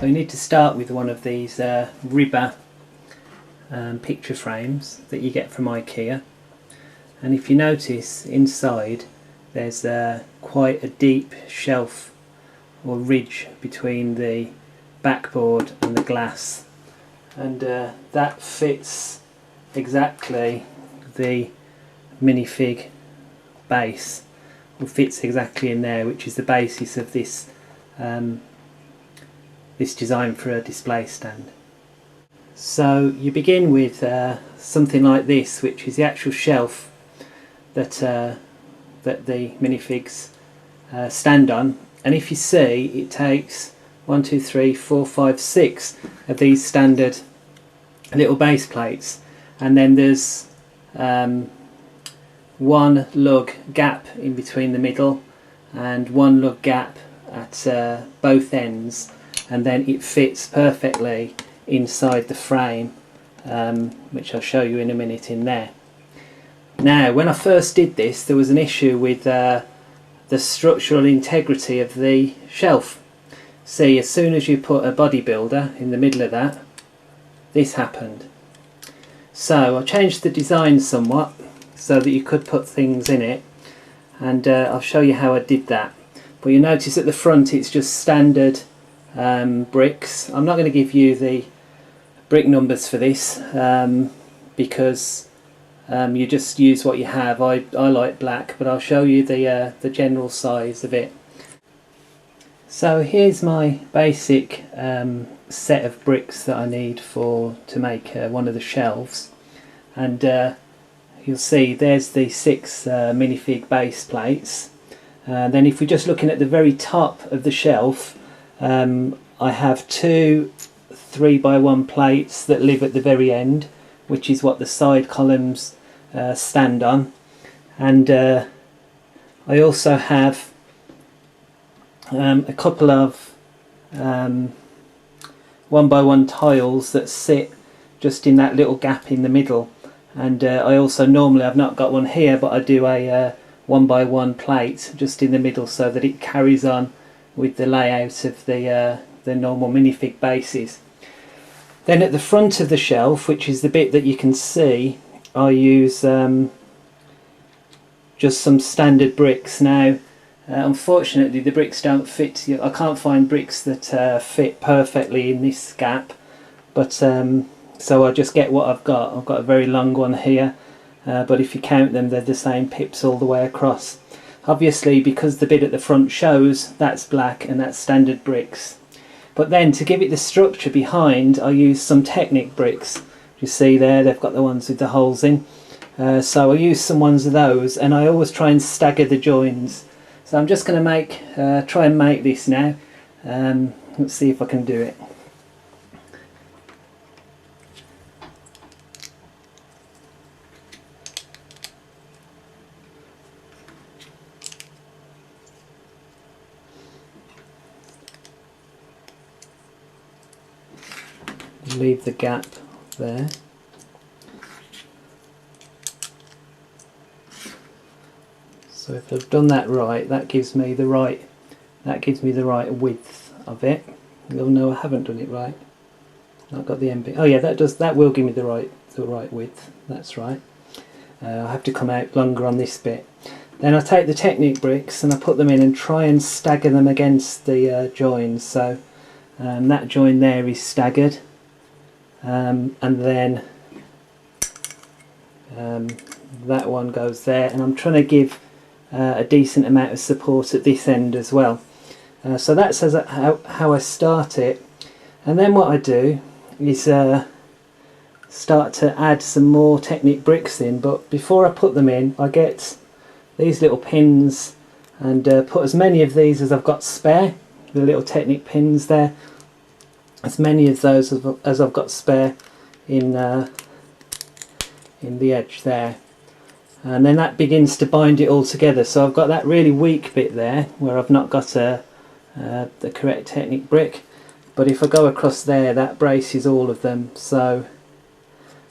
So you need to start with one of these Ribba picture frames that you get from Ikea, and if you notice inside there's quite a deep shelf or ridge between the backboard and the glass, and that fits exactly the Minifig base, or fits exactly in there, which is the basis of this this design for a display stand. So you begin with something like this, which is the actual shelf that that the minifigs stand on, and if you see, it takes 1, 2, 3, 4, 5, 6 of these standard little base plates, and then there's one lug gap in between the middle and one lug gap at both ends, and then it fits perfectly inside the frame, which I'll show you in a minute in there. Now, when I first did this, there was an issue with the structural integrity of the shelf. See, as soon as you put a bodybuilder in the middle of that, this happened. So I changed the design somewhat so that you could put things in it, and I'll show you how I did that. But you notice at the front it's just standard bricks. I'm not going to give you the brick numbers for this because you just use what you have. I like black, but I'll show you the general size of it. So here's my basic set of bricks that I need to make one of the shelves, and you'll see there's the 6 minifig base plates. Then if we're just looking at the very top of the shelf, I have 2 3x1 plates that live at the very end, which is what the side columns stand on, and I also have a couple of 1x1 tiles that sit just in that little gap in the middle, and I also, normally I've not got one here, but I do a 1x1 plate just in the middle so that it carries on with the layout of the normal minifig bases. Then at the front of the shelf, which is the bit that you can see, I use just some standard bricks. Now unfortunately the bricks don't fit. I can't find bricks that fit perfectly in this gap, but so I just get what I've got. I've got a very long one here, but if you count them, they're the same pips all the way across. Obviously, because the bit at the front shows, that's black and that's standard bricks. But then to give it the structure behind, I use some Technic bricks. You see there, they've got the ones with the holes in. So I use some ones of those, and I always try and stagger the joins. So I'm just going to try and make this now. Let's see if I can do it. Leave the gap there. So if I've done that right, that gives me the right width of it. Oh no, I haven't done it right. I've got the MB. Oh yeah, that will give me the right width. That's right. I have to come out longer on this bit. Then I take the Technic bricks and I put them in and try and stagger them against the joins. So that join there is staggered. And then that one goes there, and I'm trying to give a decent amount of support at this end as well. So that's how I start it, and then what I do is start to add some more Technic bricks in. But before I put them in, I get these little pins and put as many of these as I've got spare, the little Technic pins there. As many of those as I've got spare in the edge there, and then that begins to bind it all together. So I've got that really weak bit there where I've not got the correct Technic brick, but if I go across there, that braces all of them. So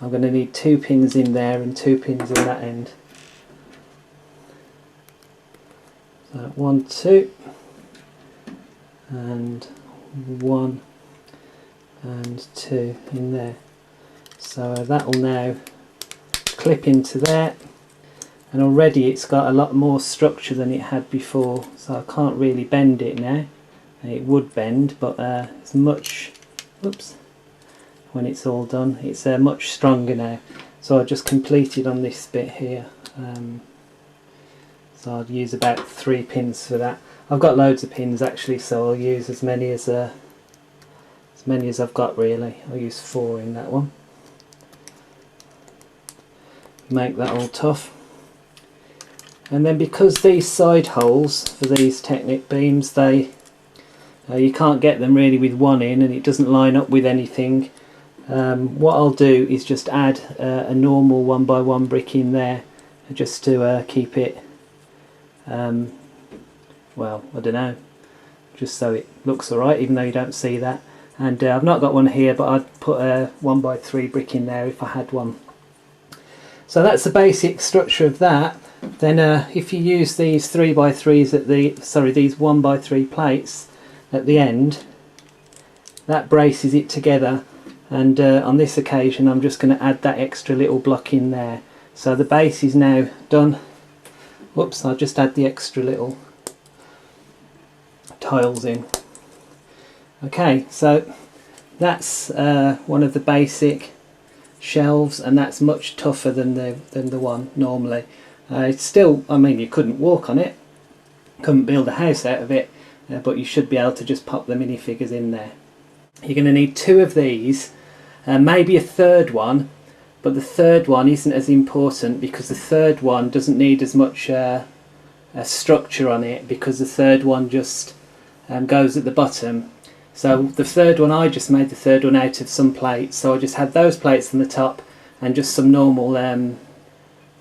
I'm going to need 2 pins in there and 2 pins in that end. So 1, 2, and 1, and 2 in there. So that will now clip into there, and already it's got a lot more structure than it had before, so I can't really bend it now. It would bend, but it's much, oops, when it's all done it's much stronger now. So I just completed on this bit here, so I'd use about 3 pins for that. I've got loads of pins actually, so I'll use as many as I've got really. I'll use 4 in that one. Make that all tough. And then because these side holes for these Technic beams, they you can't get them really with one in, and it doesn't line up with anything. What I'll do is just add a normal 1x1 brick in there, just to keep it, well, I don't know, just so it looks alright, even though you don't see that. And I've not got one here, but I'd put a 1x3 brick in there if I had one. So that's the basic structure of that. Then if you use these 3x3s at the, sorry, these 1x3 plates at the end, that braces it together. And on this occasion I'm just going to add that extra little block in there. So the base is now done. Whoops, I'll just add the extra little tiles in. Okay, so that's one of the basic shelves, and that's much tougher than the one normally. It's still, I mean, you couldn't walk on it, couldn't build a house out of it, but you should be able to just pop the minifigures in there. You're going to need 2 of these, maybe a third one, but the third one isn't as important because the third one doesn't need as much structure on it, because the third one just goes at the bottom. So the third one, I just made the third one out of some plates, so I just had those plates on the top and just some normal 2x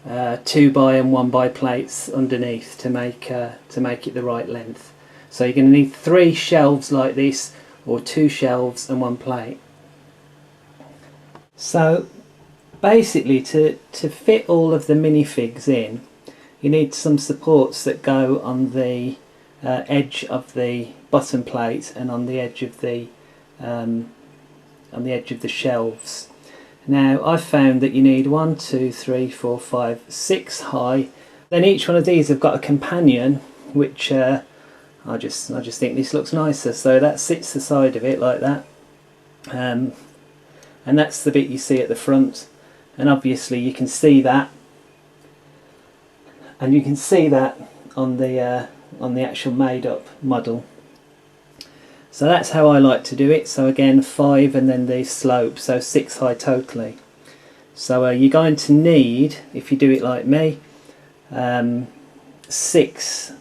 and 1x plates underneath to make it the right length. So you're going to need 3 shelves like this, or 2 shelves and 1 plate. So basically to fit all of the minifigs in, you need some supports that go on the edge of the bottom plate and on the edge of the shelves. Now I've found that you need 1, 2, 3, 4, 5, 6 high. Then each one of these have got a companion, which I just think this looks nicer. So that sits the side of it like that, and that's the bit you see at the front. And obviously you can see that, and you can see that on the actual made-up model. So that's how I like to do it. So again, 5 and then the slope, so 6 high totally. So you're going to need, if you do it like me, 6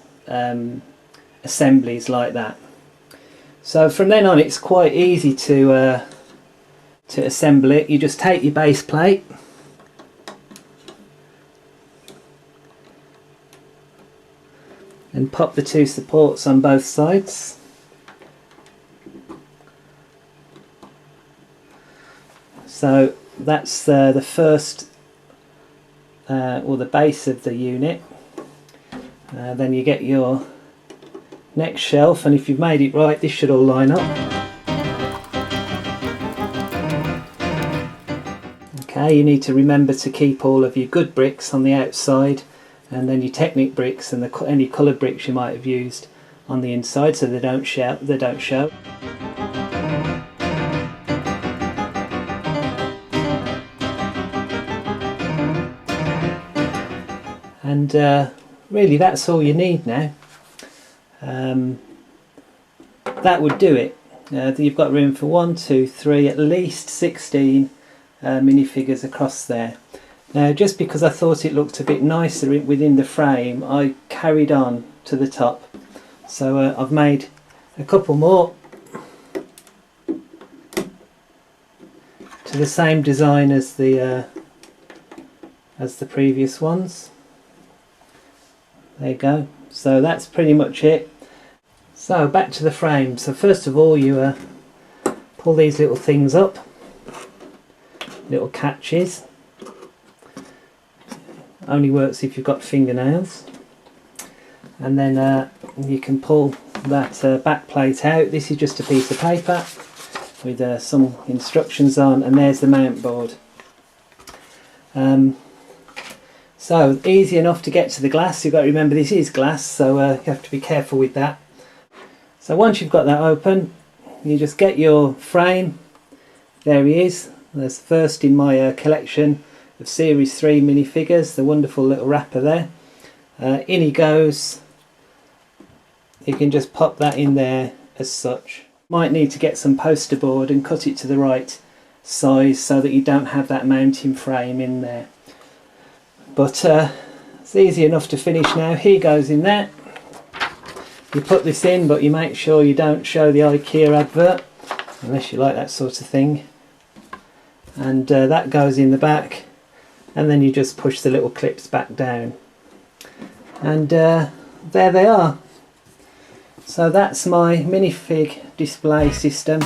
assemblies like that. So from then on it's quite easy to assemble it. You just take your base plate, and pop the 2 supports on both sides. So that's the first, or the base of the unit. Then you get your next shelf, and if you've made it right, this should all line up. Okay, you need to remember to keep all of your good bricks on the outside, and then your Technic bricks and any coloured bricks you might have used on the inside, so they don't show. And really that's all you need now. That would do it. You've got room for 1, 2, 3, at least 16 minifigures across there. Now, just because I thought it looked a bit nicer within the frame, I carried on to the top. So I've made a couple more to the same design as the previous ones. There you go. So that's pretty much it. So back to the frame. So first of all, you pull these little things up, little catches. Only works if you've got fingernails. And then you can pull that back plate out. This is just a piece of paper, with some instructions on, and there's the mount board. So easy enough to get to the glass. You've got to remember this is glass, so you have to be careful with that. So once you've got that open, you just get your frame. There he is. There's the first in my collection of Series 3 minifigures, the wonderful little wrapper there. In he goes. You can just pop that in there as such. Might need to get some poster board and cut it to the right size so that you don't have that mounting frame in there. But it's easy enough to finish now. He goes in there. You put this in, but you make sure you don't show the Ikea advert, unless you like that sort of thing. And that goes in the back, and then you just push the little clips back down. And there they are. So that's my minifig display system,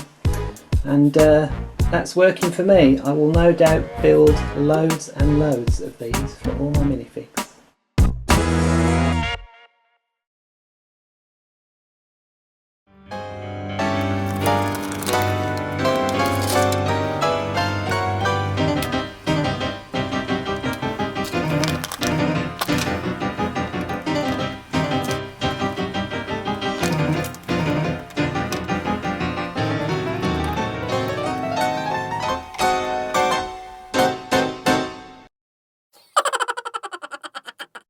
and that's working for me. I will no doubt build loads and loads of these for all my minifigs.